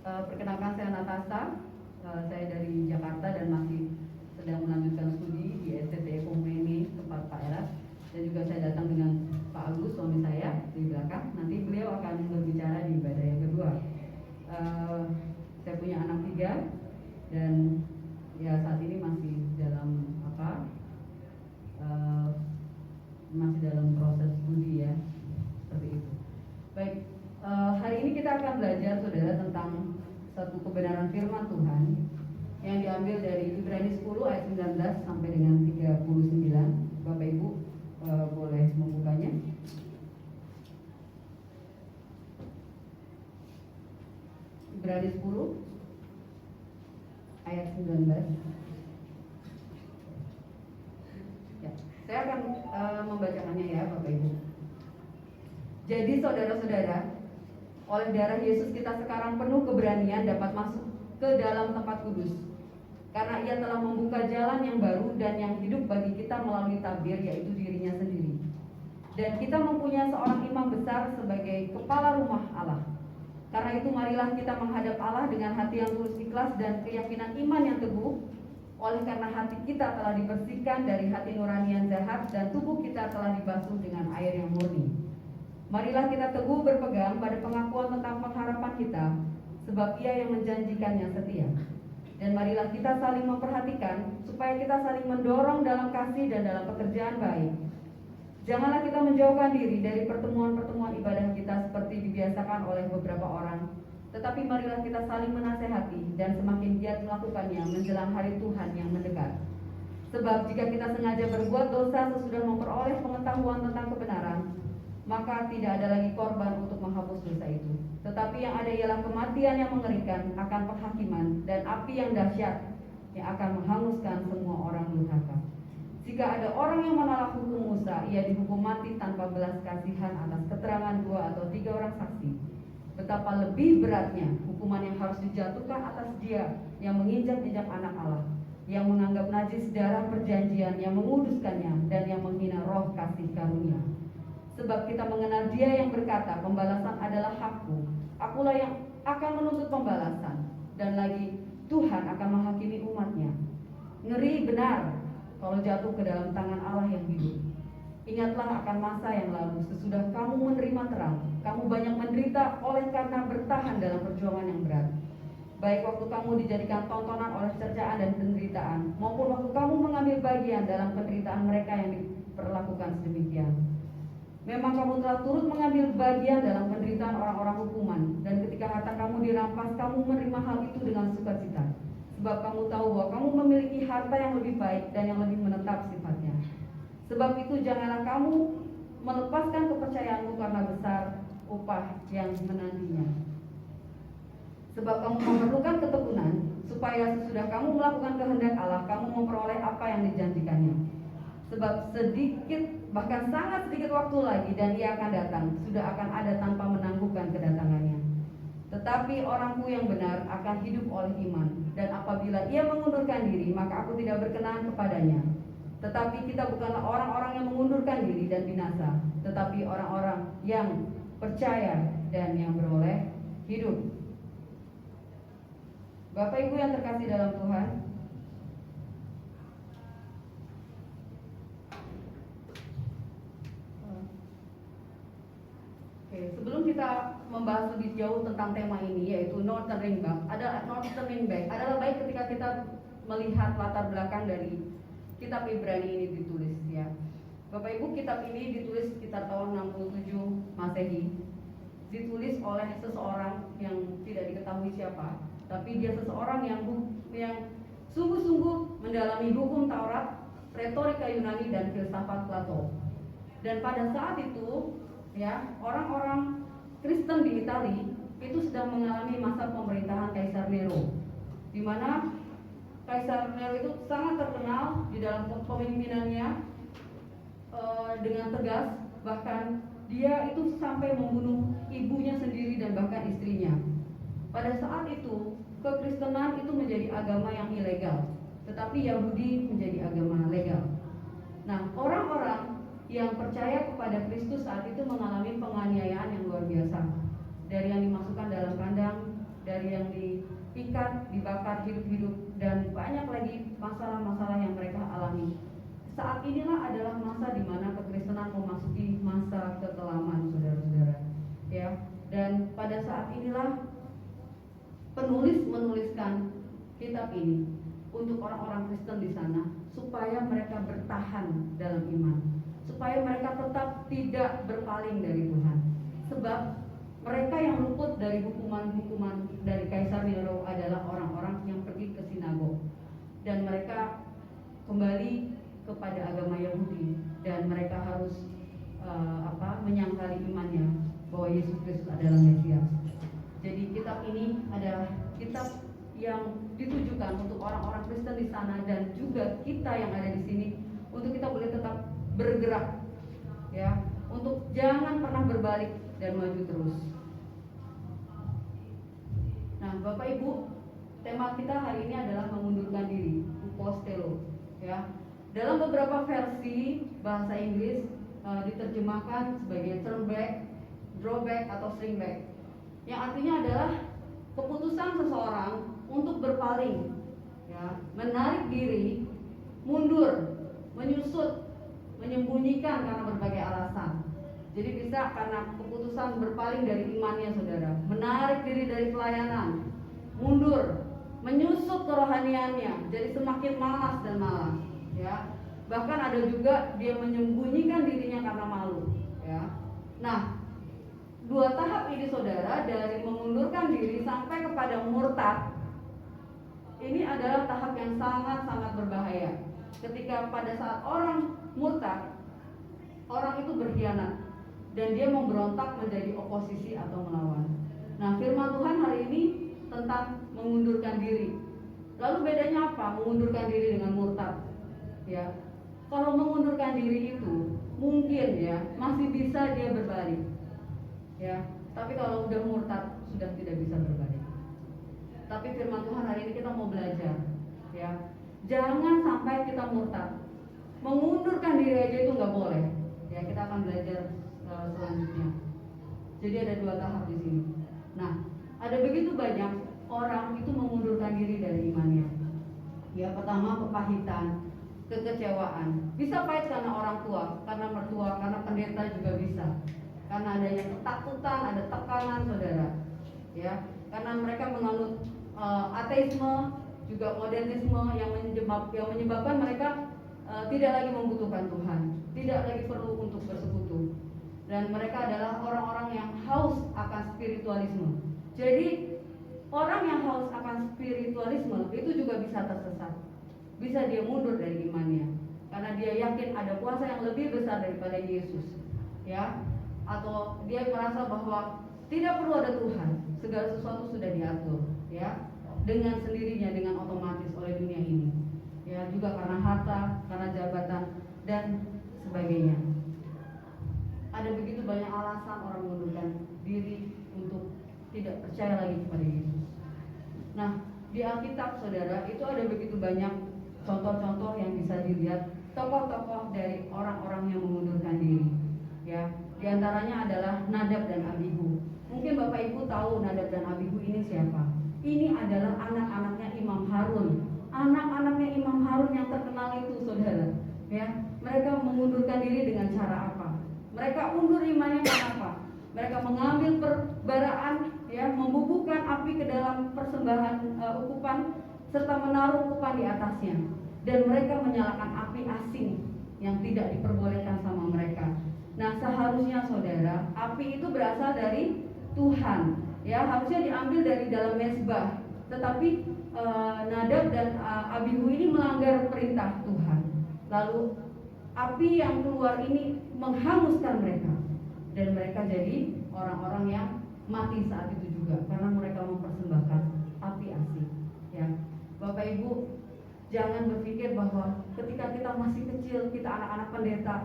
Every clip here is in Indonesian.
Perkenalkan, saya Natasha. Saya dari Jakarta dan masih sedang melanjutkan studi di STT Komuni tempat Pak Eras. Dan juga saya datang dengan Pak Agus, suami saya, di belakang. Nanti beliau akan berbicara di ibadah yang kedua. Saya punya anak 3 dan ya saat ini masih dalam masih dalam proses studi ya, seperti itu. Baik, hari ini kita akan belajar, saudara, tentang satu kebenaran firman Tuhan yang diambil dari Ibrani 10 ayat 19 sampai dengan 39. Bapak Ibu boleh membukanya. Ibrani 10 ayat 19. Ya, saya akan membacakannya ya, Bapak Ibu. Jadi saudara-saudara, oleh darah Yesus kita sekarang penuh keberanian dapat masuk ke dalam tempat kudus, karena Ia telah membuka jalan yang baru dan yang hidup bagi kita melalui tabir, yaitu dirinya sendiri. Dan kita mempunyai seorang imam besar sebagai kepala rumah Allah. Karena itu marilah kita menghadap Allah dengan hati yang tulus ikhlas dan keyakinan iman yang teguh. Oleh karena hati kita telah dibersihkan dari hati nurani yang jahat dan tubuh kita telah dibasuh dengan air yang murni. Marilah kita teguh berpegang pada pengakuan tentang pengharapan kita, sebab Ia yang menjanjikannya setia. Dan marilah kita saling memperhatikan, supaya kita saling mendorong dalam kasih dan dalam pekerjaan baik. Janganlah kita menjauhkan diri dari pertemuan-pertemuan ibadah kita seperti dibiasakan oleh beberapa orang, tetapi marilah kita saling menasehati dan semakin giat melakukannya menjelang hari Tuhan yang mendekat. Sebab jika kita sengaja berbuat dosa sesudah memperoleh pengetahuan tentang kebenaran, maka tidak ada lagi korban untuk menghapus dosa itu. Tetapi yang ada ialah kematian yang mengerikan akan penghakiman dan api yang dahsyat yang akan menghanguskan semua orang durhaka. Jika ada orang yang menolak hukum Musa, ia dihukum mati tanpa belas kasihan atas keterangan 2 atau 3 orang saksi. Betapa lebih beratnya hukuman yang harus dijatuhkan atas dia yang menginjak-injak anak Allah, yang menganggap najis darah perjanjian, yang menguduskannya, dan yang menghina roh kasih karunia. Sebab kita mengenal Dia yang berkata, pembalasan adalah hakku, akulah yang akan menuntut pembalasan. Dan lagi, Tuhan akan menghakimi umatnya. Ngeri benar kalau jatuh ke dalam tangan Allah yang hidup. Ingatlah akan masa yang lalu, sesudah kamu menerima terang, kamu banyak menderita oleh karena bertahan dalam perjuangan yang berat. Baik waktu kamu dijadikan tontonan oleh cercaan dan penderitaan, maupun waktu kamu mengambil bagian dalam penderitaan mereka yang diperlakukan sedemikian. Memang kamu telah turut mengambil bagian dalam penderitaan orang-orang hukuman, dan ketika harta kamu dirampas, kamu menerima hal itu dengan sukacita. Sebab kamu tahu bahwa kamu memiliki harta yang lebih baik dan yang lebih menetap sifatnya. Sebab itu janganlah kamu melepaskan kepercayaanmu karena besar upah yang menantinya. Sebab kamu memerlukan ketekunan, supaya sesudah kamu melakukan kehendak Allah, kamu memperoleh apa yang dijanjikannya. Sebab sedikit, bahkan sangat sedikit waktu lagi dan Ia akan datang, sudah akan ada tanpa menangguhkan kedatangannya. Tetapi orangku yang benar akan hidup oleh iman, dan apabila ia mengundurkan diri, maka aku tidak berkenan kepadanya. Tetapi kita bukanlah orang-orang yang mengundurkan diri dan binasa, tetapi orang-orang yang percaya dan yang beroleh hidup. Bapak Ibu yang terkasih dalam Tuhan, sebelum kita membahas lebih jauh tentang tema ini, yaitu not turning back adalah baik ketika kita melihat latar belakang dari kitab Ibrani ini ditulis ya. Bapak Ibu, kitab ini ditulis sekitar tahun 67 Masehi. Ditulis oleh seseorang yang tidak diketahui siapa, tapi dia seseorang yang sungguh-sungguh mendalami hukum Taurat, retorika Yunani, dan filsafat Plato. Dan pada saat itu ya, orang-orang Kristen di Italia itu sedang mengalami masa pemerintahan Kaisar Nero, di mana Kaisar Nero itu sangat terkenal di dalam kepemimpinannya dengan tegas, bahkan dia itu sampai membunuh ibunya sendiri dan bahkan istrinya. Pada saat itu kekristenan itu menjadi agama yang ilegal, tetapi Yahudi menjadi agama legal. Nah, orang-orang yang percaya kepada Kristus saat itu mengalami penganiayaan yang luar biasa, dari yang dimasukkan dalam kandang, dari yang hidup, dan banyak lagi masalah-masalah yang mereka alami. Saat inilah adalah masa di mana kekristenan memasuki masa kekelaman, saudara-saudara. Ya, dan pada saat inilah penulis menuliskan kitab ini untuk orang-orang Kristen di sana, supaya mereka bertahan dalam iman, supaya mereka tetap tidak berpaling dari Tuhan. Sebab mereka yang luput dari hukuman-hukuman dari Kaisar Nero adalah orang-orang yang pergi ke sinagog, dan mereka kembali kepada agama Yahudi, dan mereka harus menyangkali imannya bahwa Yesus Kristus adalah Mesias. Jadi kitab ini adalah kitab yang ditujukan untuk orang-orang Kristen di sana, dan juga kita yang ada di sini, untuk kita boleh tetap bergerak, ya, untuk jangan pernah berbalik dan maju terus. Nah, Bapak Ibu, tema kita hari ini adalah mengundurkan diri, upostelo, ya. Dalam beberapa versi bahasa Inggris diterjemahkan sebagai turn back, drawback, atau shrink back, yang artinya adalah keputusan seseorang untuk berpaling, ya, menarik diri, mundur, menyusut, menyembunyikan karena berbagai alasan. Jadi bisa karena keputusan berpaling dari imannya, saudara, menarik diri dari pelayanan, mundur, menyusut kerohaniannya, jadi semakin malas dan malas, ya. Bahkan ada juga dia menyembunyikan dirinya karena malu, ya. Nah, dua tahap ini, saudara, dari mengundurkan diri sampai kepada murtad, ini adalah tahap yang sangat-sangat berbahaya. Ketika pada saat orang murtad, orang itu berkhianat dan dia memberontak menjadi oposisi atau melawan. Nah, firman Tuhan hari ini tentang mengundurkan diri. Lalu bedanya apa mengundurkan diri dengan murtad? Ya, kalau mengundurkan diri itu mungkin, ya, masih bisa dia berbalik, ya. Tapi kalau udah murtad sudah tidak bisa berbalik. Tapi firman Tuhan hari ini kita mau belajar, ya, jangan sampai kita murtad. Mengundurkan diri aja itu nggak boleh. Ya, kita akan belajar selanjutnya. Jadi ada dua tahap di sini. Nah, ada begitu banyak orang itu mengundurkan diri dari imannya. Ya, pertama kepahitan, kekecewaan. Bisa pahit karena orang tua, karena mertua, karena pendeta juga bisa. Karena adanya ketakutan, ada tekanan, saudara. Ya, karena mereka menganut ateisme, juga modernisme yang menyebabkan mereka tidak lagi membutuhkan Tuhan, tidak lagi perlu untuk bersekutu. Dan mereka adalah orang-orang yang haus akan spiritualisme. Jadi orang yang haus akan spiritualisme itu juga bisa tersesat, bisa dia mundur dari imannya, karena dia yakin ada kuasa yang lebih besar daripada Yesus, ya. Atau dia merasa bahwa tidak perlu ada Tuhan, segala sesuatu sudah diatur, ya, dengan sendirinya, dengan otomatis oleh dunia ini, ya, juga karena harta, karena jabatan dan sebagainya. Ada begitu banyak alasan orang mengundurkan diri untuk tidak percaya lagi kepada Yesus. Nah, di Alkitab, saudara, itu ada begitu banyak contoh-contoh yang bisa dilihat, tokoh-tokoh dari orang-orang yang mengundurkan diri, ya. Di antaranya adalah Nadab dan Abihu. Mungkin Bapak Ibu tahu Nadab dan Abihu ini siapa? Ini adalah anak-anaknya Imam Harun. Anak-anaknya Imam Harun yang terkenal itu, saudara, ya. Mereka mengundurkan diri dengan cara apa? Mereka undur imannya kenapa? Mereka mengambil perbaraan, ya, membubuhkan api ke dalam persembahan ukupan, serta menaruh ukupan di atasnya. Dan mereka menyalakan api asing yang tidak diperbolehkan sama mereka. Nah, seharusnya, saudara, api itu berasal dari Tuhan, ya, harusnya diambil dari dalam mezbah. Tetapi Nadab dan Abihu ini melanggar perintah Tuhan. Lalu api yang keluar ini menghanguskan mereka, dan mereka jadi orang-orang yang mati saat itu juga karena mereka mempersembahkan api asing, ya. Bapak Ibu, jangan berpikir bahwa ketika kita masih kecil, kita anak-anak pendeta,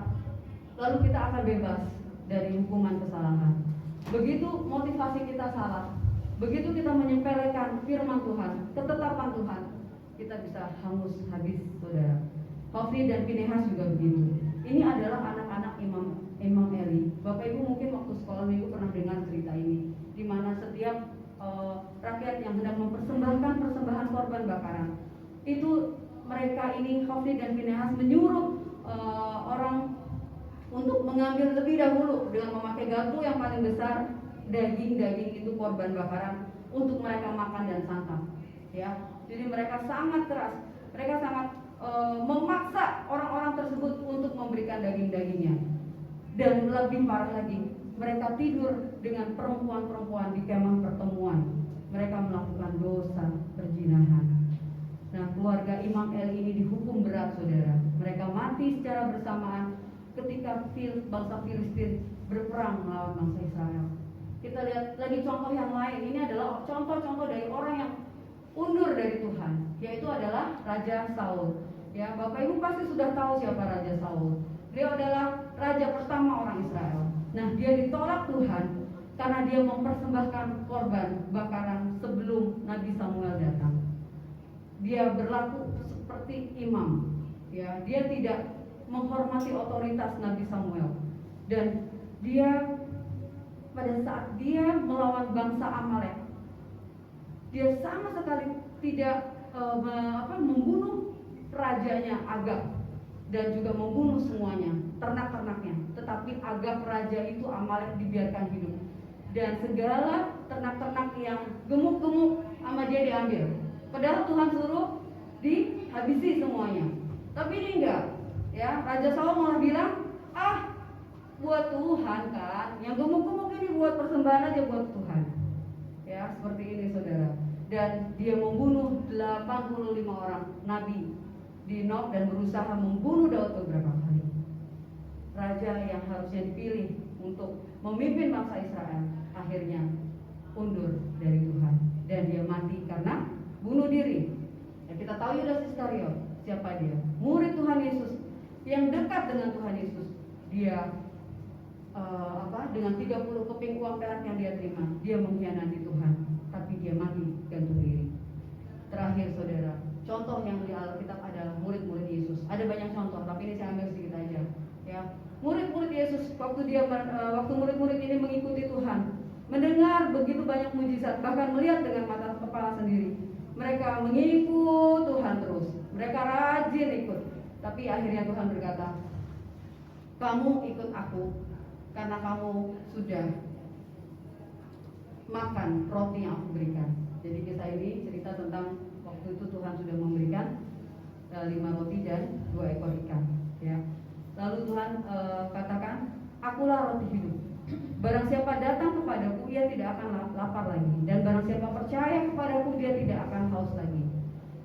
lalu kita akan bebas dari hukuman kesalahan. Begitu motivasi kita salah, begitu kita menyepelekan firman Tuhan, ketetapan Tuhan, kita bisa hangus habis, saudara. Hofni dan Pinehas juga begitu. Ini adalah anak-anak Imam Eli. Bapak Ibu mungkin waktu sekolah minggu pernah dengar cerita ini, di mana setiap rakyat yang hendak mempersembahkan persembahan korban bakaran. Itu mereka ini, Hofni dan Finehas, menyuruh orang untuk mengambil lebih dahulu dengan memakai garpu yang paling besar daging itu korban bakaran untuk mereka makan dan santap. Ya, jadi mereka sangat keras, mereka sangat memaksa orang-orang tersebut untuk memberikan daging-dagingnya. Dan lebih parah lagi, mereka tidur dengan perempuan-perempuan di kemah pertemuan. Mereka melakukan dosa perzinahan. Nah, keluarga Imam Eli ini dihukum berat, saudara. Mereka mati secara bersamaan ketika bangsa Filistin berperang melawan bangsa Israel. Kita lihat lagi contoh yang lain. Ini adalah contoh-contoh dari orang yang undur dari Tuhan, yaitu adalah Raja Saul. Ya, Bapak Ibu pasti sudah tahu siapa Raja Saul. Beliau adalah raja pertama orang Israel. Nah, dia ditolak Tuhan karena dia mempersembahkan korban bakaran sebelum Nabi Samuel datang. Dia berlaku seperti imam. Ya, dia tidak menghormati otoritas Nabi Samuel. Dan dia pada saat dia melawan bangsa Amalek, dia sama sekali tidak membunuh rajanya Agag dan juga membunuh semuanya, ternak-ternaknya. Tetapi Agag raja itu, Amalek, dibiarkan hidup. Dan segala ternak-ternak yang gemuk-gemuk sama dia diambil. Padahal Tuhan suruh dihabisi semuanya. Tapi ini enggak. Ya, Raja Saul malah bilang, buat Tuhan kan, yang gemuk-gemuk ini buat persembahan aja buat Tuhan. Ya, seperti ini, saudara. Dan dia membunuh 85 orang nabi di Nob dan berusaha membunuh Daud beberapa kali. Raja yang harusnya dipilih untuk memimpin bangsa Israel akhirnya undur dari Tuhan dan dia mati karena bunuh diri. Ya, kita tahu Yudas Iskariot, siapa dia? Murid Tuhan Yesus yang dekat dengan Tuhan Yesus. Dia dengan 30 keping uang perak yang dia terima, dia mengkhianati Tuhan, tapi dia mati gantung diri. Terakhir, saudara, contoh yang di Alkitab adalah murid-murid Yesus. Ada banyak contoh, tapi ini saya ambil sedikit aja. Ya, murid-murid Yesus waktu murid-murid ini mengikuti Tuhan, mendengar begitu banyak mujizat, bahkan melihat dengan mata kepala sendiri. Mereka mengikut Tuhan terus. Mereka rajin ikut. Tapi akhirnya Tuhan berkata, "Kamu ikut aku karena kamu sudah makan roti yang aku berikan." Jadi kisah ini cerita tentang waktu itu Tuhan sudah memberikan 5 roti dan 2 ekor ikan. Ya. Lalu Tuhan katakan, "Akulah roti hidup. Barang siapa datang kepadaku, ia tidak akan lapar lagi. Dan barang siapa percaya kepadaku, dia tidak akan haus lagi."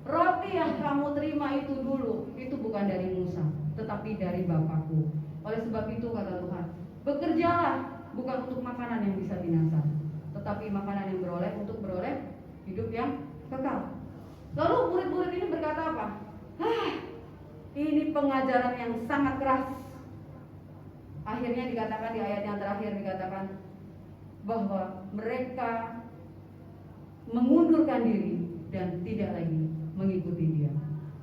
Roti yang kamu terima itu dulu, itu bukan dari Musa, tetapi dari Bapakku. Oleh sebab itu, kata Tuhan, bekerjalah bukan untuk makanan yang bisa binasa, tetapi makanan yang untuk beroleh hidup yang kekal. Lalu murid-murid ini berkata apa? Ini pengajaran yang sangat keras. Akhirnya dikatakan di ayat yang terakhir, dikatakan bahwa mereka mengundurkan diri dan tidak lagi mengikuti dia.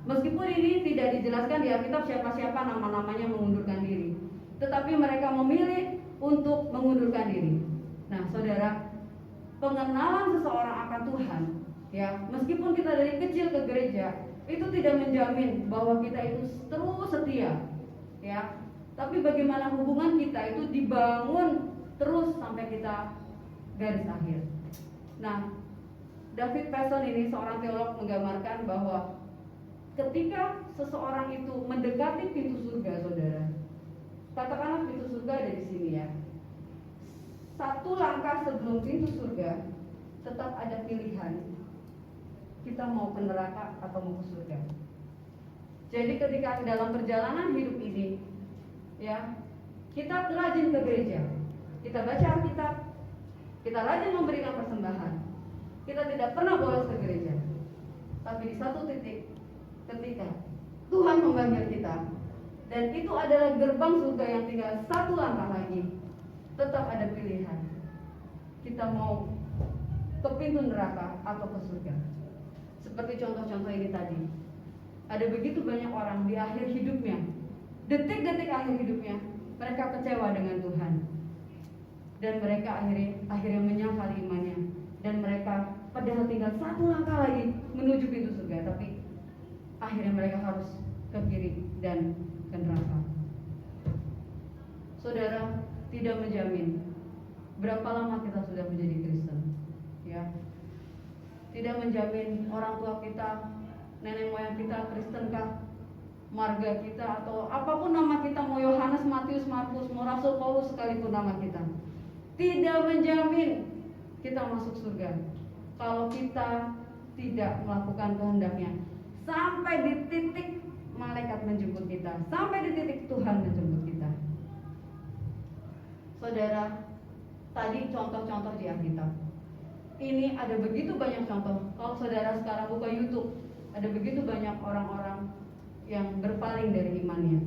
Meskipun ini tidak dijelaskan di Alkitab siapa-siapa nama-namanya mengundurkan diri, tetapi mereka memilih untuk mengundurkan diri. Nah, saudara, pengenalan seseorang akan Tuhan, ya, meskipun kita dari kecil ke gereja, itu tidak menjamin bahwa kita itu terus setia, ya. Tapi bagaimana hubungan kita itu dibangun terus sampai kita garis akhir. Nah, David Passion ini, seorang teolog, menggambarkan bahwa ketika seseorang itu mendekati pintu surga, saudara, katakanlah pintu surga ada di sini, ya. Satu langkah sebelum pintu surga, tetap ada pilihan. Kita mau ke neraka atau mau ke surga. Jadi ketika dalam perjalanan hidup ini, ya, kita rajin ke gereja, kita baca Alkitab, kita rajin memberikan persembahan, kita tidak pernah bolos ke gereja. Tapi di satu titik, ketika Tuhan memanggil kita, dan itu adalah gerbang surga yang tinggal satu langkah lagi, tetap ada pilihan. Kita mau ke pintu neraka atau ke surga. Seperti contoh-contoh ini tadi, ada begitu banyak orang di akhir hidupnya, detik-detik akhir hidupnya, mereka kecewa dengan Tuhan, dan mereka akhirnya menyangkal imannya, dan mereka padahal tinggal satu langkah lagi menuju pintu surga, tapi akhirnya mereka harus ke kiri dan ke neraka. Saudara, tidak menjamin berapa lama kita sudah menjadi Kristen, ya. Tidak menjamin orang tua kita, nenek moyang kita Kristenkah, marga kita, atau apapun nama kita, mau Yohanes, Matius, Markus, mau Rasul Paulus sekalipun nama kita, tidak menjamin kita masuk surga kalau kita tidak melakukan kehendaknya sampai di titik malaikat menjemput kita, sampai di titik Tuhan menjemput kita. Saudara, tadi contoh-contoh di Alkitab, ini ada begitu banyak contoh. Kalau saudara sekarang buka YouTube, ada begitu banyak orang-orang yang berpaling dari imannya,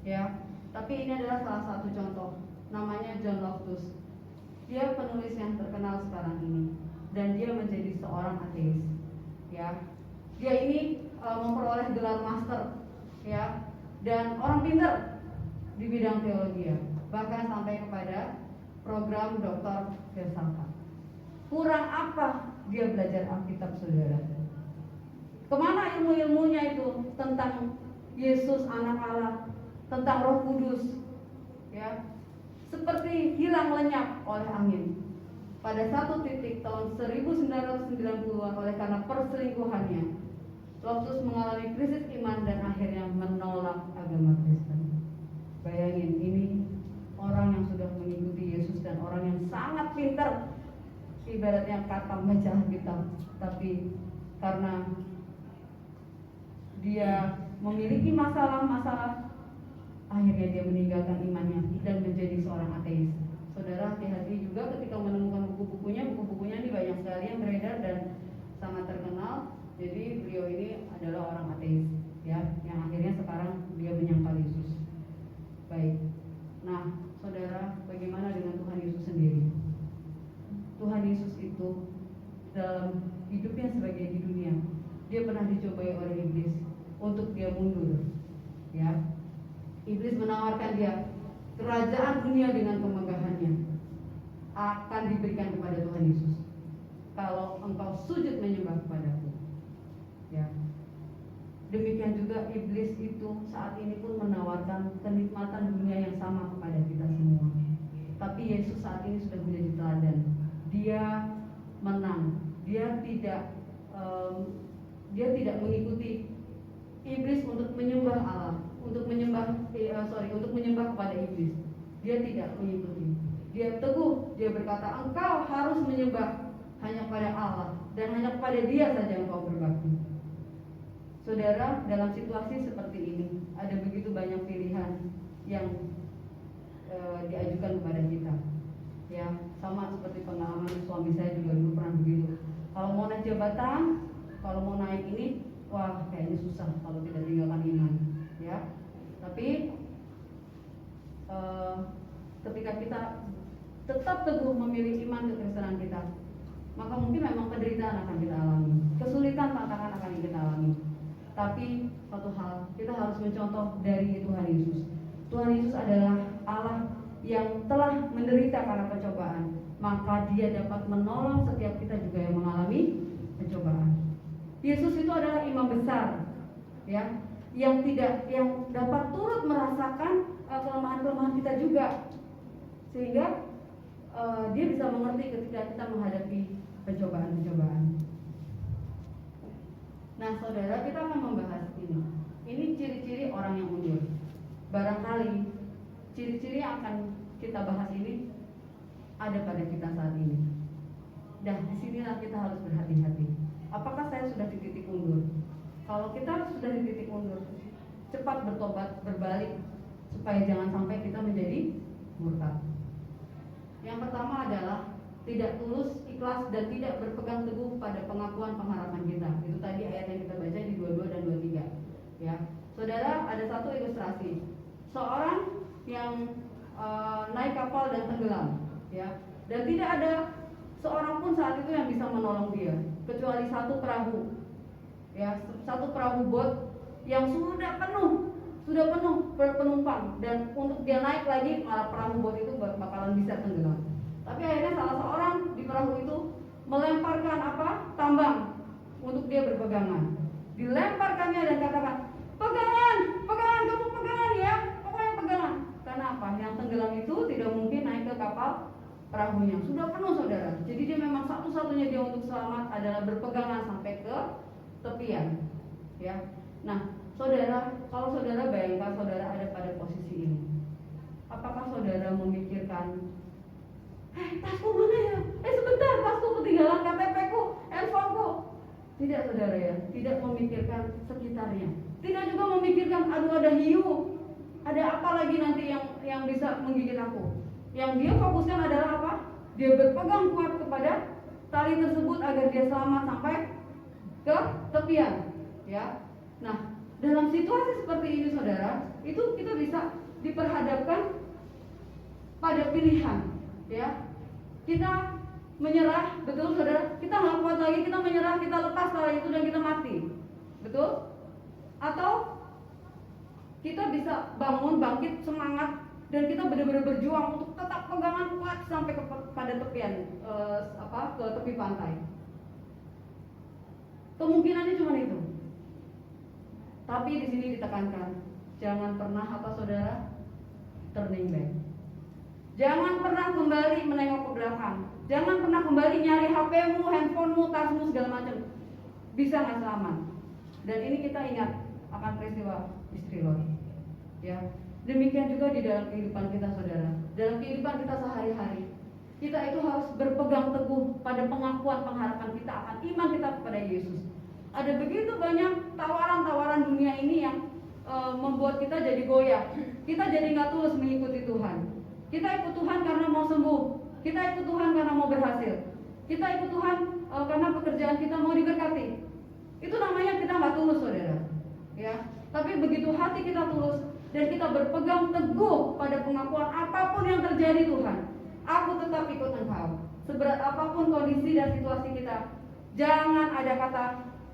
ya. Tapi ini adalah salah satu contoh, namanya John Loftus. Dia penulis yang terkenal sekarang ini, dan dia menjadi seorang ateis, ya. Dia ini memperoleh gelar master, ya, dan orang pintar di bidang teologi, ya. Bahkan sampai kepada program doktor filsafat. Kurang apa dia belajar Alkitab, saudara? Kemana ilmu-ilmunya itu tentang Yesus anak Allah, tentang Roh Kudus, ya, seperti hilang lenyap oleh angin. Pada satu titik tahun 1990-an, oleh karena perselingkuhannya, Loftus mengalami krisis iman dan akhirnya menolak agama Kristen. Bayangin, ini orang yang sudah mengikuti Yesus dan orang yang sangat pintar, ibaratnya kata baca Alkitab, tapi karena dia memiliki masalah-masalah, akhirnya dia meninggalkan imannya dan menjadi seorang ateis. Saudara, hati-hati juga ketika menemukan buku-bukunya. Buku-bukunya ini banyak sekali yang beredar dan sangat terkenal. Jadi beliau ini adalah orang ateis, ya, yang akhirnya sekarang dia menyangkal Yesus. Baik. Nah, saudara, bagaimana dengan Tuhan Yesus sendiri? Tuhan Yesus itu dalam hidupnya sebagai di dunia, dia pernah dicobai oleh iblis untuk dia mundur, ya. Iblis menawarkan dia kerajaan dunia dengan kemegahannya akan diberikan kepada Tuhan Yesus kalau engkau sujud menyembah kepadaku, ya. Demikian juga iblis itu saat ini pun menawarkan kenikmatan dunia yang sama kepada kita semua. Tapi Yesus saat ini sudah menjadi teladan. Dia menang. Dia tidak mengikuti iblis untuk menyembah Allah, untuk menyembah kepada iblis. Dia tidak mengikuti. Dia teguh, dia berkata, engkau harus menyembah hanya kepada Allah dan hanya kepada Dia saja engkau berbakti. Saudara, dalam situasi seperti ini ada begitu banyak pilihan yang diajukan kepada kita, ya. Sama seperti pengalaman suami saya juga dulu pernah begitu. Kalau mau naik jabatan, kalau mau naik ini, wah kayaknya susah kalau tidak tinggalkan iman, ya. Tapi ketika kita tetap teguh memilih iman kekristenan kita, maka mungkin memang penderitaan akan kita alami, kesulitan, tantangan akan kita alami. Tapi satu hal, kita harus mencontoh dari Tuhan Yesus. Tuhan Yesus adalah Allah yang telah menderita karena pencobaan, maka Dia dapat menolong setiap kita juga yang mengalami pencobaan. Yesus itu adalah imam besar, ya, yang dapat turut merasakan kelemahan-kelemahan kita juga, sehingga Dia bisa mengerti ketika kita menghadapi pencobaan-pencobaan. Nah, saudara, kita akan membahas ini. Ini ciri-ciri orang yang mundur. Barangkali ciri-ciri yang akan kita bahas ini ada pada kita saat ini. Dan disinilah kita harus berhati-hati. Apakah saya sudah di titik mundur? Kalau kita sudah di titik mundur, cepat bertobat, berbalik, supaya jangan sampai kita menjadi murtad. Yang pertama adalah tidak tulus, ikhlas, dan tidak berpegang teguh pada pengakuan pengharapan kita. Itu tadi ayat yang kita baca di 22 dan 23, ya. Saudara, ada satu ilustrasi seorang yang naik kapal dan tenggelam, ya, dan tidak ada seorang pun saat itu yang bisa menolong dia kecuali satu perahu, ya, satu perahu bot yang sudah penuh penumpang, dan untuk dia naik lagi malah perahu bot itu bakalan bisa tenggelam. Tapi akhirnya salah seorang di perahu itu melemparkan apa? Tambang untuk dia berpegangan. Dilemparkannya dan katakan, pegangan, pegangan, kamu pegangan ya, pokoknya pegangan. Karena apa? Yang tenggelam itu tidak mungkin naik ke kapal perahunya, sudah penuh saudara. Jadi dia memang satu-satunya dia untuk selamat adalah berpegangan sampai ke tepian. Ya, nah saudara, kalau saudara bayangkan saudara ada pada posisi ini, apakah saudara memikirkan, tasku mana ya? Sebentar, tasku ketinggalan, KTP-ku, handphone-ku. Tidak saudara ya, tidak memikirkan sekitarnya. Tidak juga memikirkan, aduh ada hiu, ada apa lagi nanti yang bisa menggigit aku. Yang dia fokuskan adalah apa? Dia berpegang kuat kepada tali tersebut agar dia selamat sampai ke tepian. Ya, nah dalam situasi seperti ini saudara, itu kita bisa diperhadapkan pada pilihan. Ya, kita menyerah, betul saudara, kita nggak kuat lagi, kita menyerah, kita lepas tali itu dan kita mati, betul? Atau kita bisa bangun, bangkit, semangat, dan kita benar-benar berjuang untuk tetap pegangan kuat sampai pada tepian, ke tepi pantai. Kemungkinannya cuma itu. Tapi di sini ditekankan, jangan pernah saudara turning back. Jangan pernah kembali menengok ke belakang. Jangan pernah kembali nyari HP-mu, handphonemu, tasmu segala macam. Bisa nggak selamat? Dan ini kita ingat akan peristiwa istri Lot. Ya, demikian juga di dalam kehidupan kita saudara. Dalam kehidupan kita sehari-hari, kita itu harus berpegang teguh pada pengakuan pengharapan kita akan iman kita kepada Yesus. Ada begitu banyak tawaran-tawaran dunia ini yang membuat kita jadi goyah. Kita jadi nggak tulus mengikuti Tuhan. Kita ikut Tuhan karena mau sembuh. Kita ikut Tuhan karena mau berhasil. Kita ikut Tuhan karena pekerjaan kita mau diberkati. Itu namanya kita nggak tulus saudara. Ya, tapi begitu hati kita tulus dan kita berpegang teguh pada pengakuan apapun yang terjadi Tuhan, aku tetap ikut Engkau. Seberat apapun kondisi dan situasi kita, jangan ada kata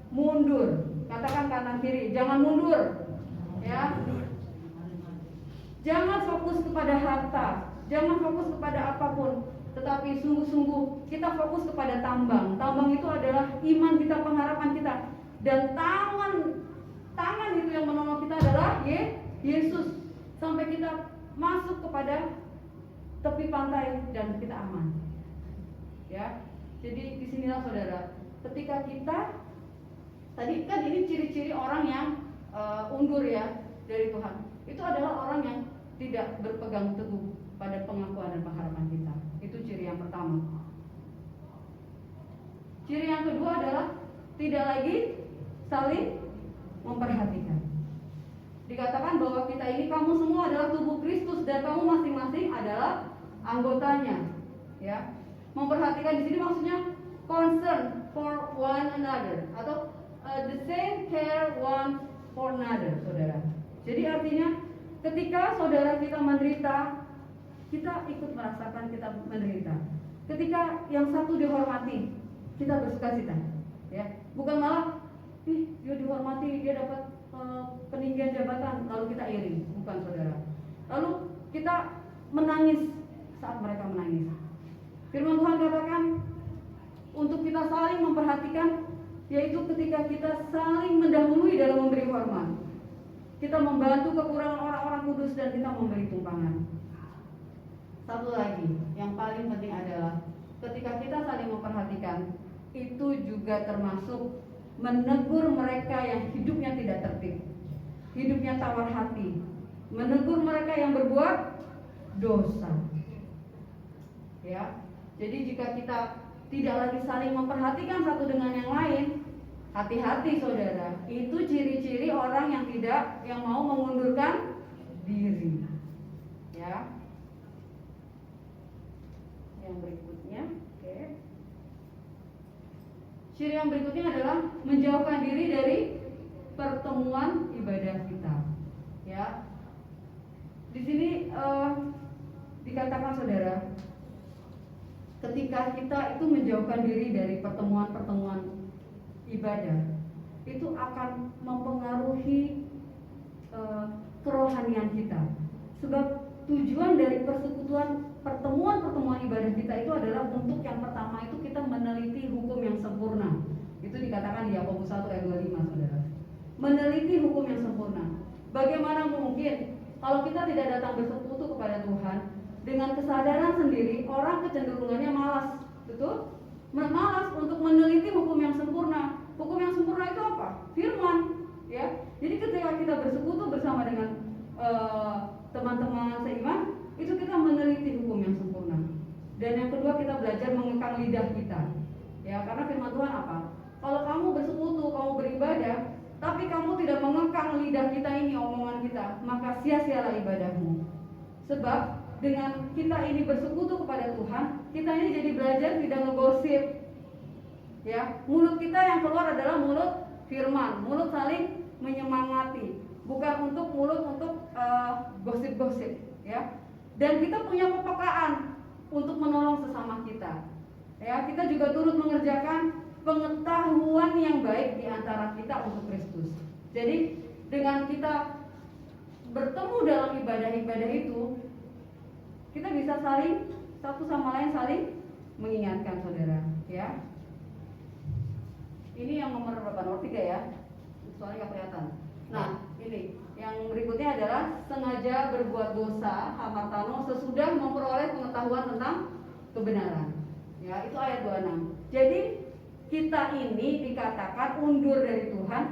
mundur. Katakan kanan kiri, jangan mundur. Ya. Jangan fokus kepada harta, jangan fokus kepada apapun, tetapi sungguh-sungguh kita fokus kepada tambang. Tambang itu adalah iman kita, pengharapan kita. Dan tangan itu yang menolong kita adalah Yesus. Sampai kita masuk kepada tepi pantai dan kita aman. Ya. Jadi disinilah saudara, ketika kita tadi kan ini ciri-ciri orang yang undur ya dari Tuhan. Itu adalah orang yang tidak berpegang teguh pada pengakuan dan pengharapan kita. Itu ciri yang pertama. Ciri yang kedua adalah tidak lagi saling memperhatikan. Dikatakan bahwa kita ini, kamu semua adalah tubuh Kristus dan kamu masing-masing adalah anggotanya. Ya, memperhatikan di sini maksudnya concern for one another atau the same care one for another, saudara. Jadi artinya ketika saudara kita menderita, kita ikut merasakan kita menderita. Ketika yang satu dihormati, kita bersukacita. Ya, bukan malah, dia dihormati, dia dapat peninggian jabatan, lalu kita iri, bukan saudara. Lalu kita menangis saat mereka menangis. Firman Tuhan katakan untuk kita saling memperhatikan, yaitu ketika kita saling mendahului dalam memberi hormat. Kita membantu kekurangan orang-orang kudus dan kita memberi tumpangan. Satu lagi yang paling penting adalah ketika kita saling memperhatikan, itu juga termasuk menegur mereka yang hidupnya tidak tertib, hidupnya tawar hati, menegur mereka yang berbuat dosa. Ya, jadi jika kita tidak lagi saling memperhatikan satu dengan yang lain, hati-hati saudara, itu ciri-ciri orang yang mau mengundurkan diri. Ya. Yang berikutnya, oke. Ciri yang berikutnya adalah menjauhkan diri dari pertemuan ibadah kita. Ya. Di sini dikatakan saudara, ketika kita itu menjauhkan diri dari pertemuan-pertemuan ibadah, itu akan mempengaruhi kerohanian kita. Sebab tujuan dari pertemuan ibadah kita itu adalah untuk yang pertama itu kita meneliti hukum yang sempurna. Itu dikatakan di Yakobus 1 ayat 25, saudara. Meneliti hukum yang sempurna. Bagaimana mungkin kalau kita tidak datang bersekutu kepada Tuhan, dengan kesadaran sendiri orang kecenderungannya malas, betul? Malas untuk meneliti hukum yang sempurna. Hukum yang sempurna itu apa? Firman, ya. Jadi ketika kita bersekutu bersama dengan teman-teman seiman, itu kita meneliti hukum yang sempurna. Dan yang kedua, kita belajar mengekang lidah kita, ya. Karena firman Tuhan apa? Kalau kamu bersekutu, kamu beribadah, tapi kamu tidak mengekang lidah kita ini, omongan kita, maka sia-sialah ibadahmu. Sebab dengan kita ini bersekutu kepada Tuhan, kita ini jadi belajar tidak ngegosip, ya. Mulut kita yang keluar adalah mulut firman, mulut saling menyemangati, bukan untuk mulut untuk gosip-gosip, ya. Dan kita punya kepekaan untuk menolong sesama kita, ya. Kita juga turut mengerjakan pengetahuan yang baik di antara kita untuk Kristus. Jadi dengan kita bertemu dalam ibadah-ibadah itu, kita bisa saling satu sama lain saling mengingatkan, saudara, ya. Ini yang nomor berapa? Nomor 3 ya. Soalnya nggak kelihatan. Nah, ini yang berikutnya adalah sengaja berbuat dosa, hamartano, sesudah memperoleh pengetahuan tentang kebenaran. Ya, itu ayat 26. Jadi kita ini dikatakan undur dari Tuhan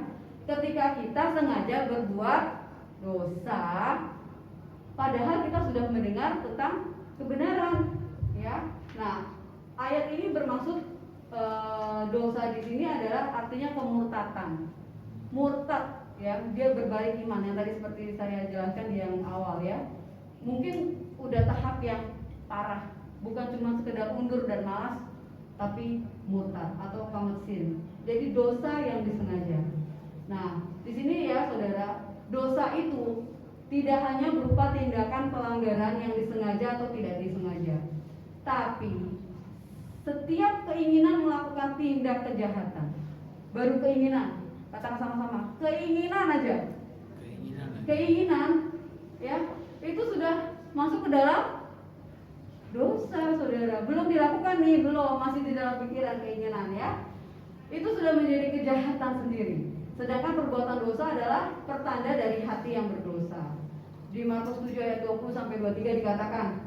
ketika kita sengaja berbuat dosa, padahal kita sudah mendengar tentang kebenaran, ya. Nah, ayat ini bermaksud dosa di sini adalah artinya kemurtatan. Murtad, ya, dia berbalik iman, yang tadi seperti saya jelaskan di yang awal, ya. Mungkin udah tahap yang parah, bukan cuma sekedar undur dan malas, tapi murtad atau kametsin. Jadi dosa yang disengaja. Nah, di sini ya saudara, dosa itu tidak hanya berupa tindakan pelanggaran yang disengaja atau tidak disengaja, tapi setiap keinginan melakukan tindak kejahatan. Baru keinginan, katakan sama-sama, keinginan aja. Keinginan, ya, itu sudah masuk ke dalam dosa, saudara. Belum dilakukan nih, belum, masih di dalam pikiran, keinginan, ya. Itu sudah menjadi kejahatan sendiri. Sedangkan perbuatan dosa adalah pertanda dari hati yang berdosa. Di Markus 7 ayat 20 sampai 23 dikatakan,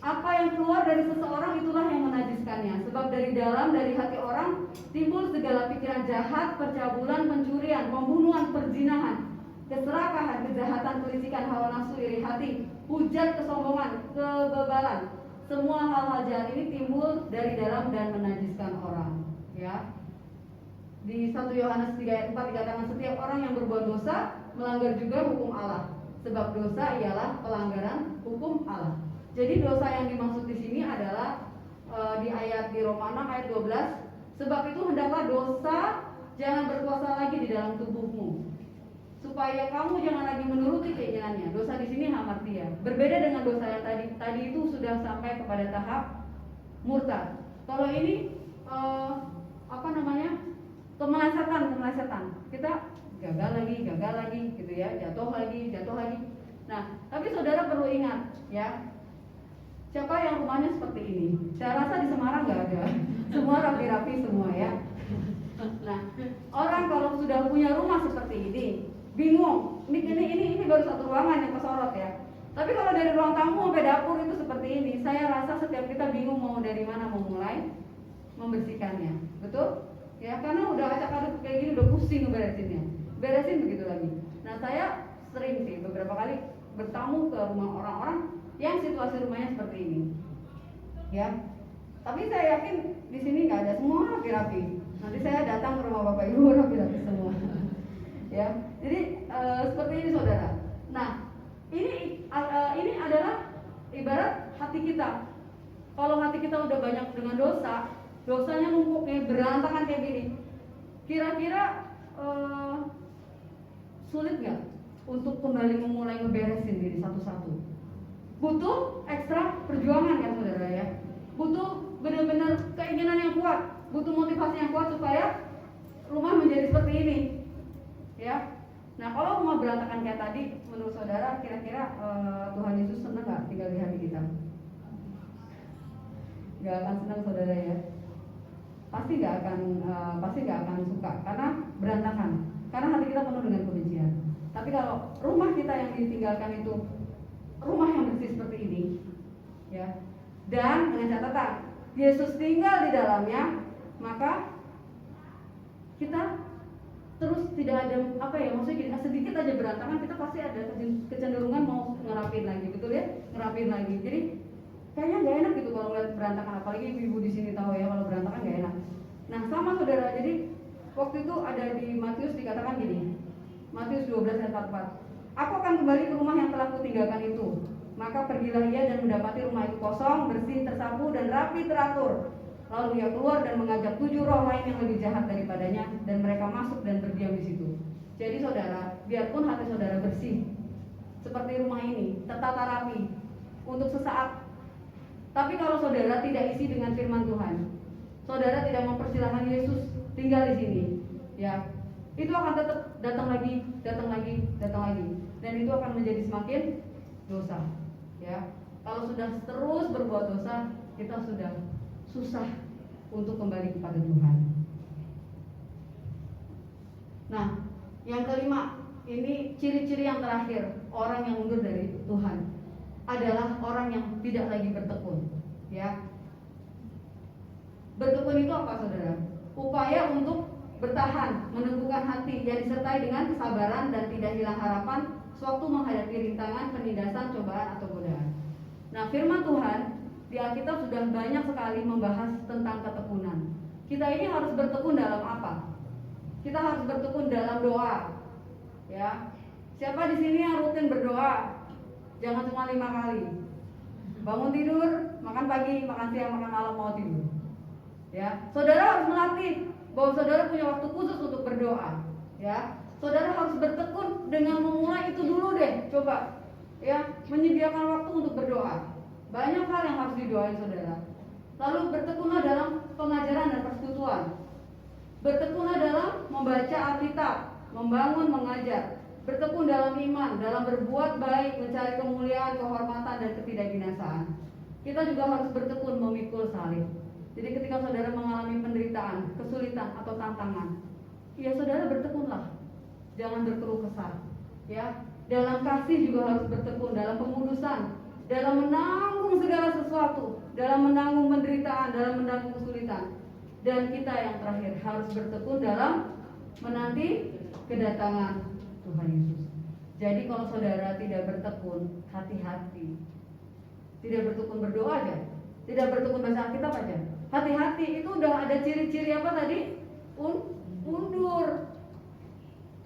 apa yang keluar dari seseorang itulah yang menajiskannya. Sebab dari dalam, dari hati orang timbul segala pikiran jahat, percabulan, pencurian, pembunuhan, perzinahan, keserakahan, kejahatan, kelicikan, hawa nafsu, iri hati, hujat, kesombongan, kebebalan. Semua hal-hal jahat ini timbul dari dalam dan menajiskan orang, ya. Di 1 Yohanes 3 ayat 4 dikatakan, setiap orang yang berbuat dosa melanggar juga hukum Allah, sebab dosa ialah pelanggaran hukum Allah. Jadi dosa yang dimaksud di sini adalah di Roma 6 ayat 12, sebab itu hendaklah dosa jangan berkuasa lagi di dalam tubuhmu, supaya kamu jangan lagi menuruti keinginannya. Dosa di sini hamartia. Berbeda dengan dosa yang tadi itu sudah sampai kepada tahap murtad. Kalau ini kemelesetan. Kita gagal lagi gitu ya, jatuh lagi. Nah, tapi saudara perlu ingat, ya. Siapa yang rumahnya seperti ini? Saya rasa di Semarang nggak ada. Semua rapi-rapi semua, ya. Nah, orang kalau sudah punya rumah seperti ini, bingung. Ini baru satu ruangan yang kesorot, ya. Tapi kalau dari ruang tamu sampai dapur itu seperti ini, saya rasa setiap kita bingung mau dari mana mau mulai membersihkannya, betul? Ya, karena udah acak-acak kayak gini, udah pusing ngeberesinnya. Beresin begitu lagi. Nah, saya sering sih beberapa kali bertamu ke rumah orang-orang yang situasi rumahnya seperti ini, ya. Tapi saya yakin di sini nggak ada, semua rapi-rapi. Nanti saya datang ke rumah bapak ibu rapi-rapi semua, ya. Jadi seperti ini, saudara. Nah, ini adalah ibarat hati kita. Kalau hati kita udah banyak dengan dosanya numpuk kayak berantakan kayak gini, kira-kira sulit nggak untuk kembali memulai ngeberesin diri satu-satu? Butuh ekstra perjuangan, ya saudara, ya. Butuh benar-benar keinginan yang kuat, butuh motivasi yang kuat supaya rumah menjadi seperti ini, ya. Nah, kalau rumah berantakan kayak tadi, menurut saudara kira-kira Tuhan Yesus senang nggak tinggal di hati kita? Nggak akan senang saudara ya. Pasti nggak akan suka karena berantakan. Karena hati kita penuh dengan kebencian. Tapi kalau rumah kita yang ditinggalkan itu rumah yang bersih seperti ini, ya, dan dengan catatan Yesus tinggal di dalamnya, maka kita terus tidak ada maksudnya sedikit aja berantakan, kita pasti ada kecenderungan mau ngerapin lagi, betul ya, ngerapin lagi. Jadi kayaknya nggak enak gitu kalau ngeliat berantakan, apalagi ibu-ibu di sini tahu ya kalau berantakan nggak enak. Nah sama saudara, jadi waktu itu ada di Matius dikatakan gini, Matius 12 ayat 44, aku akan kembali ke rumah yang telah kutinggalkan itu. Maka pergilah ia dan mendapati rumah itu kosong, bersih, tersapu, dan rapi teratur. Lalu ia keluar dan mengajak 7 roh lain yang lebih jahat daripadanya, dan mereka masuk dan berdiam di situ. Jadi saudara, biarpun hati saudara bersih seperti rumah ini, tertata rapi untuk sesaat, tapi kalau saudara tidak isi dengan firman Tuhan, saudara tidak mempersilahkan Yesus tinggal di sini, ya, itu akan tetap datang lagi, dan itu akan menjadi semakin dosa. Ya, kalau sudah terus berbuat dosa, kita sudah susah untuk kembali kepada Tuhan. Nah, yang kelima, ini ciri-ciri yang terakhir orang yang mundur dari Tuhan adalah orang yang tidak lagi bertekun. Ya, bertekun itu apa saudara? Upaya untuk bertahan, meneguhkan hati yang disertai dengan kesabaran dan tidak hilang harapan sewaktu menghadapi rintangan, penindasan, cobaan atau godaan. Nah, firman Tuhan di Alkitab sudah banyak sekali membahas tentang ketekunan. Kita ini harus bertekun dalam apa? Kita harus bertekun dalam doa. Ya, siapa di sini yang rutin berdoa? Jangan cuma 5 kali. Bangun tidur, makan pagi, makan siang, makan malam, mau tidur. Ya, saudara harus melatih bahwa saudara punya waktu khusus untuk berdoa. Ya, saudara harus bertekun dengan memulai itu dulu deh. Coba, ya, menyediakan waktu untuk berdoa. Banyak hal yang harus didoain saudara. Lalu bertekunlah dalam pengajaran dan persekutuan. Bertekunlah dalam membaca Alkitab, membangun, mengajar. Bertekun dalam iman, dalam berbuat baik, mencari kemuliaan, kehormatan, dan ketidakbinasaan. Kita juga harus bertekun memikul salib. Jadi ketika saudara mengalami penderitaan, kesulitan, atau tantangan, ya saudara bertekunlah. Jangan berkeluh kesah. Ya, dalam kasih juga harus bertekun, dalam pengudusan, dalam menanggung segala sesuatu, dalam menanggung penderitaan, dalam menanggung kesulitan. Dan kita yang terakhir harus bertekun dalam menanti kedatangan Tuhan Yesus. Jadi kalau saudara tidak bertekun, hati-hati. Tidak bertekun berdoa aja, tidak bertekun baca Alkitab aja. Hati-hati, itu udah ada ciri-ciri apa tadi? Mundur.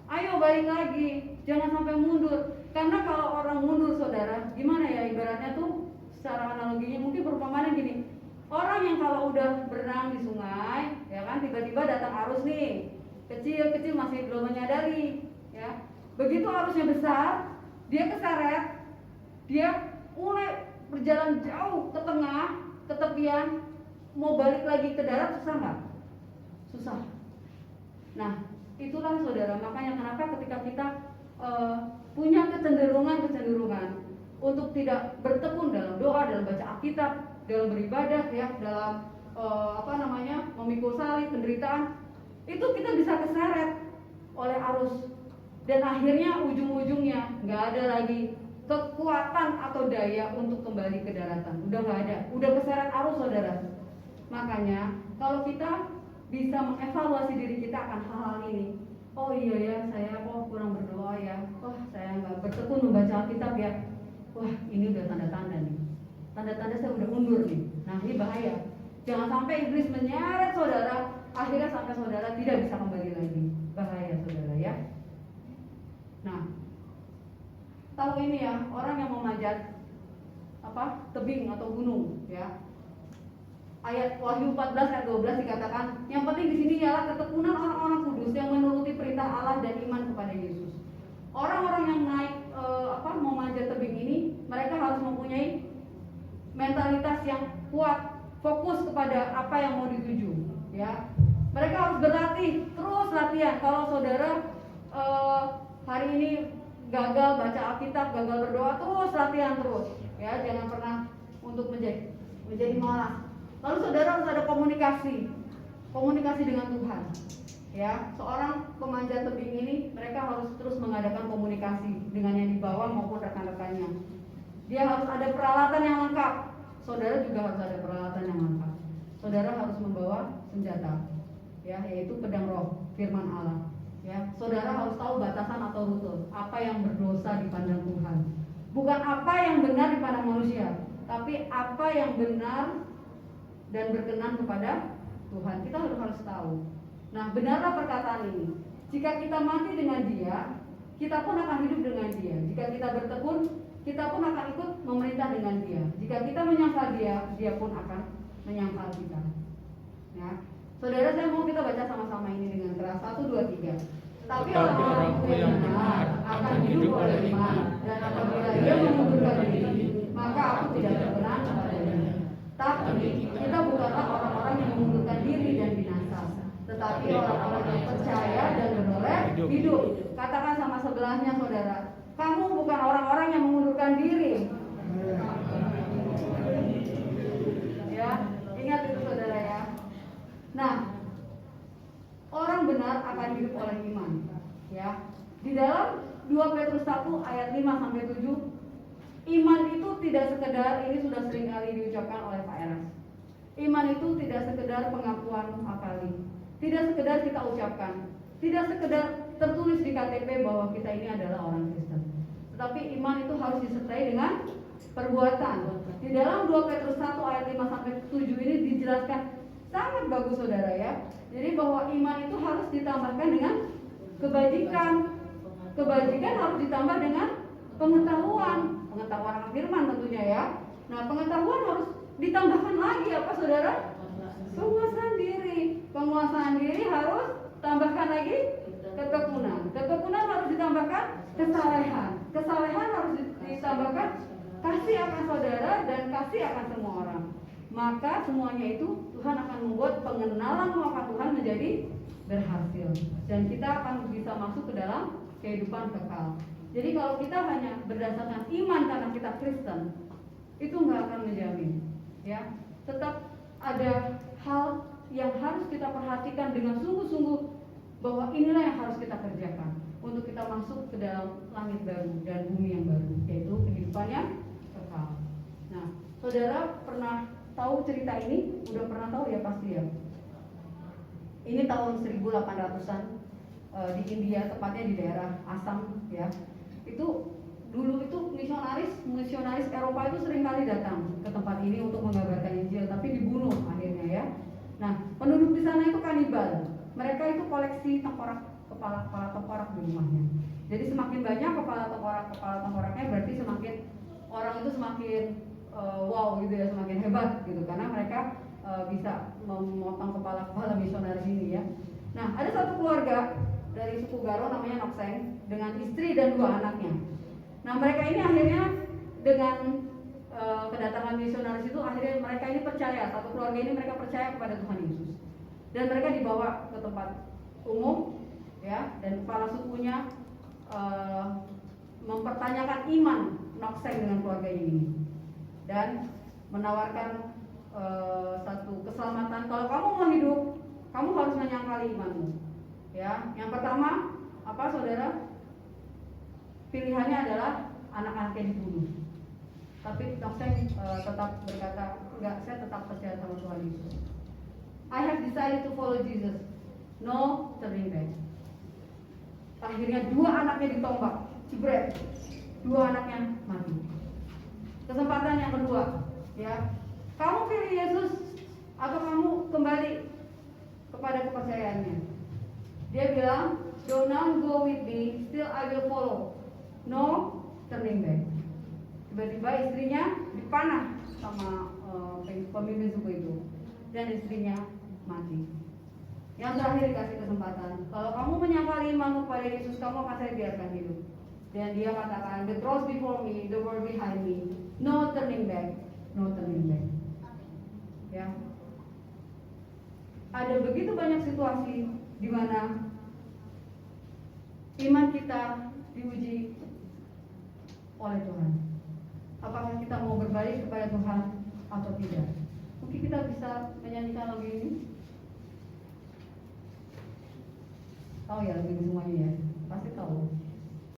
Ayo balik lagi, jangan sampai mundur. Karena kalau orang mundur saudara, gimana ya ibaratnya tuh, secara analoginya mungkin perumpamaan gini. Orang yang kalau udah berenang di sungai, ya kan, tiba-tiba datang arus nih, kecil-kecil masih belum menyadari, ya. Begitu arusnya besar, dia keseret, dia mulai berjalan jauh ke tengah, ke tepian, mau balik lagi ke darat susah nggak? Susah. Nah, itulah saudara, makanya kenapa ketika kita punya kecenderungan untuk tidak bertekun dalam doa, dalam baca Alkitab, dalam beribadah, ya, dalam memikul salib, penderitaan, itu kita bisa keseret oleh arus, dan akhirnya ujung-ujungnya nggak ada lagi kekuatan atau daya untuk kembali ke daratan. Udah nggak ada, udah keseret arus saudara. Makanya kalau kita bisa mengevaluasi diri kita akan hal-hal ini. Oh iya ya, saya kurang berdoa ya. Saya nggak bertekun membaca Alkitab ya. Wah, ini udah tanda-tanda nih. Tanda-tanda saya udah mundur nih. Nah, ini bahaya. Jangan sampai iblis menyeret saudara, akhirnya sampai saudara tidak bisa kembali lagi. Bahaya saudara ya. Nah, tahu ini ya, orang yang memanjat tebing atau gunung, ya. Ayat Wahyu 14 ayat 12 dikatakan, yang penting di sini ialah ketekunan orang-orang kudus yang menuruti perintah Allah dan iman kepada Yesus. Orang-orang yang naik memanjat tebing ini, mereka harus mempunyai mentalitas yang kuat, fokus kepada apa yang mau dituju, ya. Mereka harus berlatih, terus latihan. Kalau saudara hari ini gagal baca Alkitab, gagal berdoa, terus latihan terus, ya, jangan pernah untuk menjadi malas. Lalu saudara harus ada komunikasi dengan Tuhan. Ya, seorang pemanjat tebing ini mereka harus terus mengadakan komunikasi dengan yang di bawah maupun rekan-rekannya. Dia harus ada peralatan yang lengkap. Saudara juga harus ada peralatan yang lengkap. Saudara harus membawa senjata, ya, yaitu pedang roh, firman Allah. Ya, saudara harus tahu batasan atau rute apa yang berdosa di pandang Tuhan. Bukan apa yang benar di pandang manusia, tapi apa yang benar dan berkenan kepada Tuhan. Kita harus tahu. Nah, benarlah perkataan ini. Jika kita mati dengan Dia, kita pun akan hidup dengan Dia. Jika kita bertekun, kita pun akan ikut memerintah dengan Dia. Jika kita menyangkal Dia, Dia pun akan menyangkal kita. Ya, saudara, saya mau kita baca sama-sama ini dengan keras. 1, 2, 3. Tapi orang-orang yang benar akan hidup oleh iman, dan apabila ia mengundurkan diri, maka aku tidak berkenan kepadanya. Tapi kita bukanlah orang-orang yang mengundurkan diri dan binasa, tetapi orang-orang yang percaya dan beroleh hidup. Katakan sama sebelahnya, saudara, kamu bukan orang-orang yang mengundurkan diri. Ya, ingat itu saudara ya. Nah, orang benar akan hidup oleh iman. Ya, di dalam 2 Petrus 1 ayat 5-7, iman itu tidak sekedar, ini sudah sering kali diucapkan oleh Pak Eras. Iman itu tidak sekedar pengakuan akali, tidak sekedar kita ucapkan, tidak sekedar tertulis di KTP bahwa kita ini adalah orang Kristen. Tetapi iman itu harus disertai dengan perbuatan. Di dalam 2 Petrus 1 ayat 5-7 ini dijelaskan sangat bagus saudara ya. Jadi bahwa iman itu harus ditambahkan dengan kebajikan. Kebajikan harus ditambah dengan pengetahuan akan firman tentunya ya. Nah, pengetahuan harus ditambahkan lagi apa saudara? Penguasaan diri. Penguasaan diri harus tambahkan lagi ketekunan. Ketekunan harus ditambahkan kesalehan. Kesalehan harus ditambahkan kasih akan saudara dan kasih akan semua orang. Maka semuanya itu Tuhan akan membuat pengenalan akan Tuhan menjadi berhasil, dan kita akan bisa masuk ke dalam kehidupan kekal. Jadi kalau kita hanya berdasarkan iman karena kita Kristen, itu nggak akan menjamin. Ya, tetap ada hal yang harus kita perhatikan dengan sungguh-sungguh, bahwa inilah yang harus kita kerjakan untuk kita masuk ke dalam langit baru dan bumi yang baru, yaitu kehidupan yang kekal. Nah, saudara pernah tahu cerita ini? Udah pernah tahu ya pasti ya. Ini tahun 1800-an di India, tepatnya di daerah Assam ya. Itu dulu itu misionaris Eropa itu sering kali datang ke tempat ini untuk mengabarkan Injil, tapi dibunuh akhirnya ya. Nah, penduduk di sana itu kanibal. Mereka itu koleksi kepala tengkorak di rumahnya. Jadi semakin banyak kepala tengkoraknya, berarti semakin orang itu semakin wow gitu ya, semakin hebat gitu, karena mereka bisa memotong kepala misionaris ini ya. Nah, ada satu keluarga dari suku Garo namanya Nokseng dengan istri dan 2 anaknya. Nah, mereka ini akhirnya dengan kedatangan misionaris itu, akhirnya mereka ini percaya, satu keluarga ini mereka percaya kepada Tuhan Yesus. Dan mereka dibawa ke tempat umum ya, dan kepala sukunya mempertanyakan iman Nokseng dengan keluarga ini dan menawarkan satu keselamatan. Kalau kamu mau hidup, kamu harus menyangkali imanmu. Ya, yang pertama apa saudara? Pilihannya adalah anak-anaknya dibunuh. Tapi Nokseng tetap berkata, enggak, saya tetap percaya sama Tuhan Yesus. I have decided to follow Jesus. No turning back. Akhirnya 2 anaknya ditombak, jebret. 2 anaknya mati. Kesempatan yang kedua, ya. Kamu pilih Yesus atau kamu kembali kepada kepercayaannya? Dia bilang, "Do not go with me, still I will follow. No turning back." Tiba-tiba istrinya dipanah sama pemimpin suku itu, dan istrinya mati. Yang terakhir dikasih kesempatan, kalau kamu menyangkali iman kepada Yesus, kamu akan saya biarkan hidup. Dan dia katakan, "The cross before me, the world behind me. No turning back, no turning back." Ya, ada begitu banyak situasi di mana iman kita diuji oleh Tuhan. Apakah kita mau berbalik kepada Tuhan atau tidak? Mungkin kita bisa menyanyikan lagu ini. Tahu ya lagu ini semuanya ya? Pasti tahu.